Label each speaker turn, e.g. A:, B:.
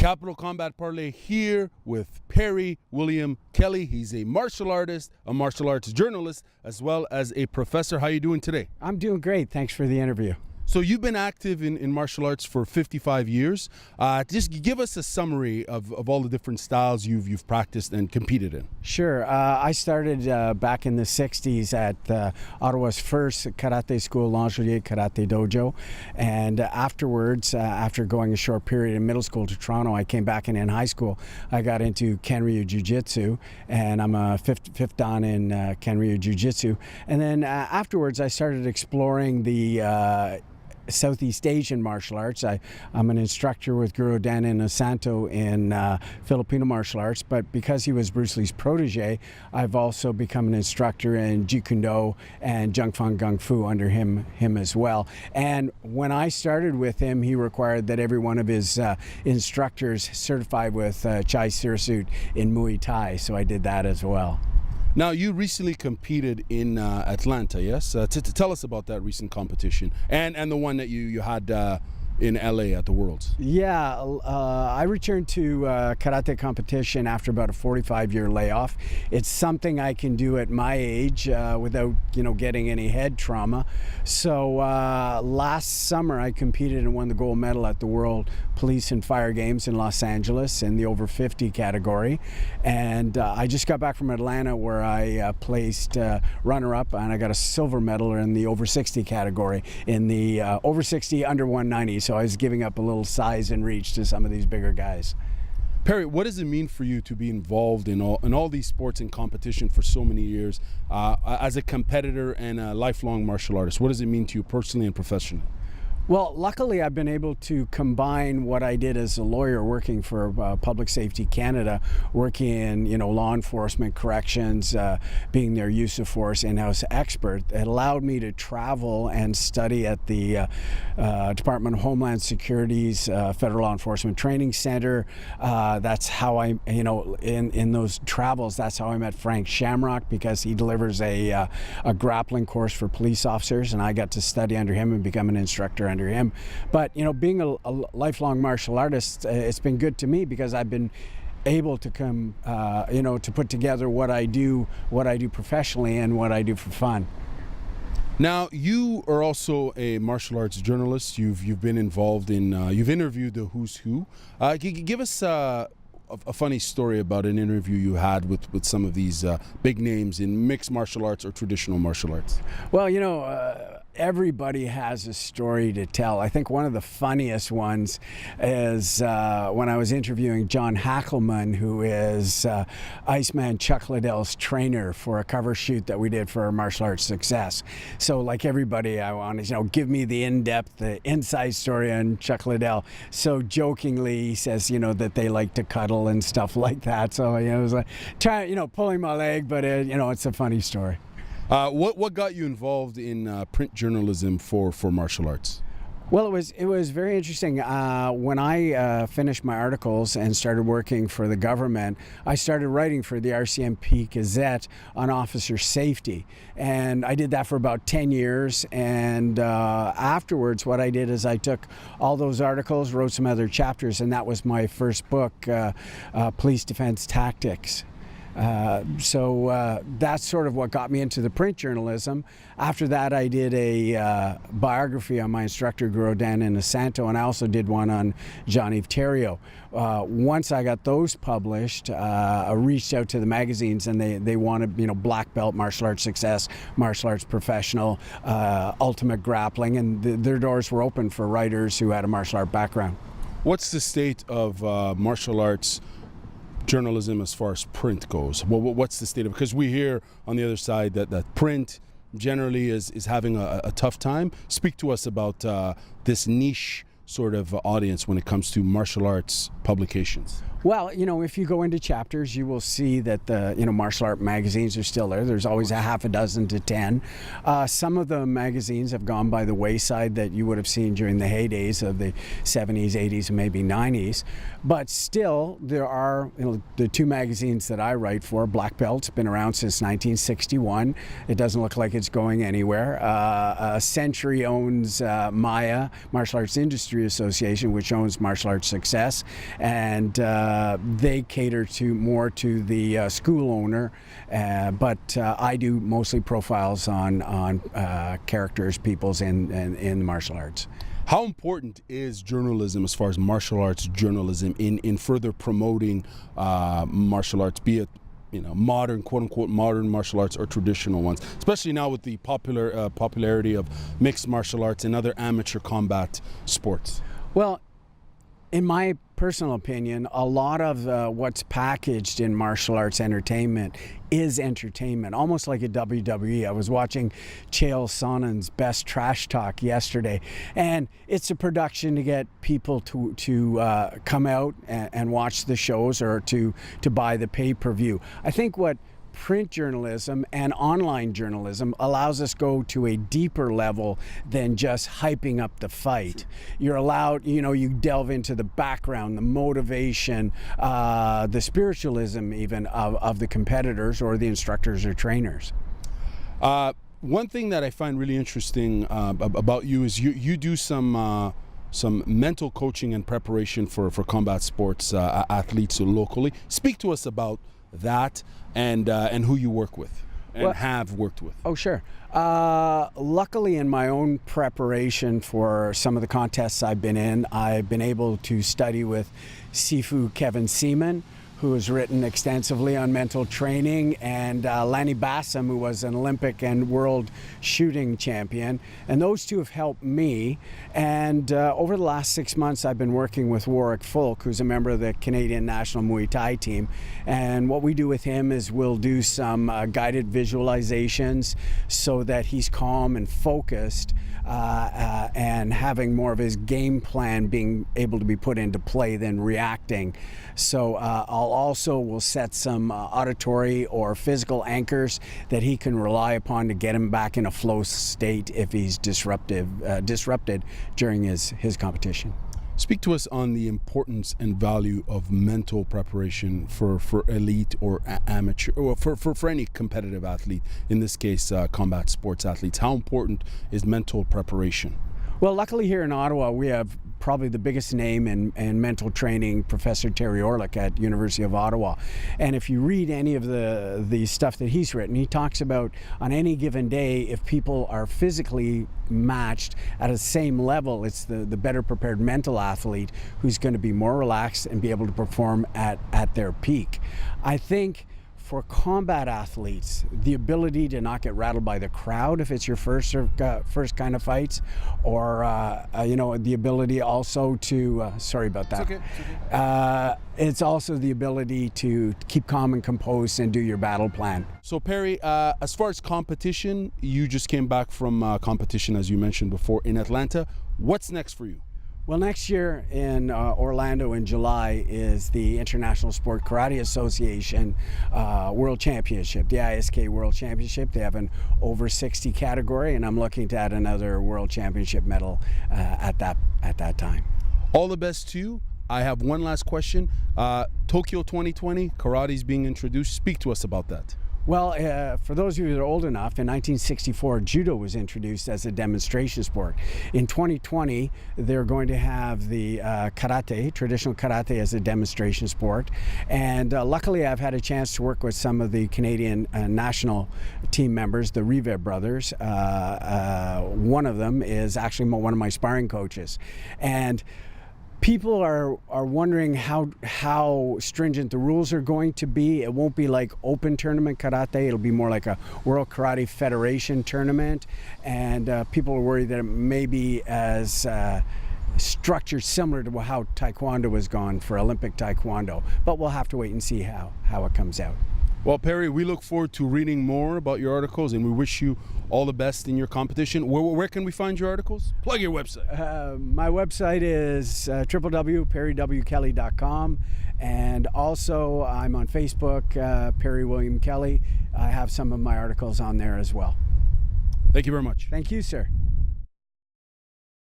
A: Capital Combat Parley here with Perry William Kelly. He's a martial artist, a martial arts journalist, as well as a professor. How are you doing today?
B: I'm doing great. Thanks for the interview.
A: So you've been active in martial arts for 55 years. Just give us a summary of all the different styles you've practiced and competed in.
B: Sure. I started back in the 60s at Ottawa's first karate school, L'Angelier Karate Dojo. And afterwards, after going a short period in middle school to Toronto, I came back and in high school, I got into Kenryu Jiu-Jitsu, and I'm a fifth dan in Kenryu Jiu-Jitsu. And then afterwards, I started exploring the Southeast Asian martial arts. I'm an instructor with Guru Dan Inosanto in Filipino martial arts, but because he was Bruce Lee's protege, I've also become an instructor in Jeet Kune Do and Jung Fang Gung Fu under him as well. And when I started with him, he required that every one of his instructors certified with Chai Sirsut in Muay Thai, so I did that as well.
A: Now, you recently competed in Atlanta, yes? Tell us about that recent competition and the one that you had in LA at the Worlds.
B: Yeah, I returned to karate competition after about a 45-year layoff. It's something I can do at my age without, getting any head trauma. So last summer I competed and won the gold medal at the World Police and Fire Games in Los Angeles in the over 50 category. And I just got back from Atlanta where I placed runner-up, and I got a silver medal in the over 60 category in the over 60 under 190. So I was giving up a little size and reach to some of these bigger guys.
A: Perry, what does it mean for you to be involved in all these sports and competition for so many years as a competitor and a lifelong martial artist? What does it mean to you personally and professionally?
B: Well, luckily I've been able to combine what I did as a lawyer working for Public Safety Canada, working in law enforcement, corrections, being their use of force in-house expert. It allowed me to travel and study at the Department of Homeland Security's Federal Law Enforcement Training Center. That's how I, in those travels, that's how I met Frank Shamrock, because he delivers a grappling course for police officers, and I got to study under him and become an instructor under him. But being a lifelong martial artist, it's been good to me because I've been able to come to put together what I do professionally and what I do for fun.
A: Now, you are also a martial arts journalist. You've been involved in you've interviewed the who's who. Give us a funny story about an interview you had with some of these big names in mixed martial arts or traditional martial arts.
B: Well, everybody has a story to tell. I think one of the funniest ones is when I was interviewing John Hackelman, who is Iceman Chuck Liddell's trainer for a cover shoot that we did for our Martial Arts Success. So like everybody, I wanted, give me the in-depth, the inside story on Chuck Liddell. So jokingly, he says, that they like to cuddle and stuff like that. So, it was like, pulling my leg, but, it's a funny story.
A: What got you involved in print journalism for martial arts?
B: Well, it was very interesting. When I finished my articles and started working for the government, I started writing for the RCMP Gazette on officer safety. And I did that for about 10 years. And afterwards, what I did is I took all those articles, wrote some other chapters, and that was my first book, Police Defense Tactics. So that's sort of what got me into the print journalism. After that, I did a biography on my instructor, Guru Dan Inosanto, and I also did one on Jean-Yves Thériault. Once I got those published, I reached out to the magazines, and they wanted, black belt, martial arts success, martial arts professional, ultimate grappling, and their doors were open for writers who had a martial art background.
A: What's the state of martial arts journalism as far as print goes? Well, what's the state of it? Because we hear on the other side that print generally is having a tough time. Speak to us about this niche sort of audience when it comes to martial arts publications.
B: Well, if you go into chapters, you will see that the martial art magazines are still there. There's always a half a dozen to 10. Some of the magazines have gone by the wayside that you would have seen during the heydays of the 70s, 80s, and maybe 90s. But still, there are the two magazines that I write for. Black Belt's been around since 1961. It doesn't look like it's going anywhere. Century owns Maya, Martial Arts Industry Association, which owns Martial Arts Success, and they cater more to the school owner, but I do mostly profiles on characters, peoples in the martial arts.
A: How important is journalism as far as martial arts journalism in further promoting martial arts, be it modern, quote unquote, modern martial arts or traditional ones, especially now with the popularity of mixed martial arts and other amateur combat sports?
B: Well, in my personal opinion, a lot of what's packaged in martial arts entertainment is entertainment, almost like a WWE. I was watching Chael Sonnen's Best Trash Talk yesterday, and it's a production to get people to come out and watch the shows or to buy the pay-per-view. I think what print journalism and online journalism allows us go to a deeper level than just hyping up the fight. You're allowed, you delve into the background, the motivation, the spiritualism even of the competitors or the instructors or trainers.
A: One thing that I find really interesting about you is you do some mental coaching and preparation for combat sports athletes locally. Speak to us about that and who you work with and have worked with.
B: Oh, sure. Luckily, in my own preparation for some of the contests I've been in, I've been able to study with Sifu Kevin Seaman, who has written extensively on mental training, and Lanny Bassam, who was an Olympic and world shooting champion. And those two have helped me. And over the last 6 months, I've been working with Warwick Folk, who's a member of the Canadian National Muay Thai team. And what we do with him is we'll do some guided visualizations so that he's calm and focused, and having more of his game plan being able to be put into play than reacting. So we'll set some auditory or physical anchors that he can rely upon to get him back in a flow state if he's disrupted during his competition.
A: Speak to us on the importance and value of mental preparation for elite or amateur, or for any competitive athlete, in this case combat sports athletes. How important is mental preparation?
B: Well, luckily here in Ottawa, we have probably the biggest name in mental training, Professor Terry Orlick at University of Ottawa. And if you read any of the stuff that he's written, he talks about on any given day, if people are physically matched at the same level, it's the better prepared mental athlete who's going to be more relaxed and be able to perform at their peak. I think for combat athletes, the ability to not get rattled by the crowd if it's your first kind of fights, or the ability also to sorry about that.
A: It's okay.
B: It's also the ability to keep calm and composed and do your battle plan.
A: So Perry, as far as competition, you just came back from competition, as you mentioned before, in Atlanta. What's next for you?
B: Well, next year in Orlando in July is the International Sport Karate Association World Championship, the ISK World Championship. They have an over 60 category, and I'm looking to add another World Championship medal at that time.
A: All the best to you. I have one last question. Tokyo 2020, karate's being introduced. Speak to us about that.
B: Well, for those of you that are old enough, in 1964, judo was introduced as a demonstration sport. In 2020, they're going to have the traditional karate, as a demonstration sport. And luckily, I've had a chance to work with some of the Canadian national team members, the Rive brothers. One of them is actually one of my sparring coaches. And people are wondering how stringent the rules are going to be. It won't be like open tournament karate. It'll be more like a World Karate Federation tournament. And people are worried that it may be as structured similar to how Taekwondo was gone for Olympic Taekwondo. But we'll have to wait and see how it comes out.
A: Well, Perry, we look forward to reading more about your articles, and we wish you all the best in your competition. Where can we find your articles? Plug your website.
B: My website is www.perrywkelly.com, and also I'm on Facebook, Perry William Kelly. I have some of my articles on there as well.
A: Thank you very much.
B: Thank you, sir.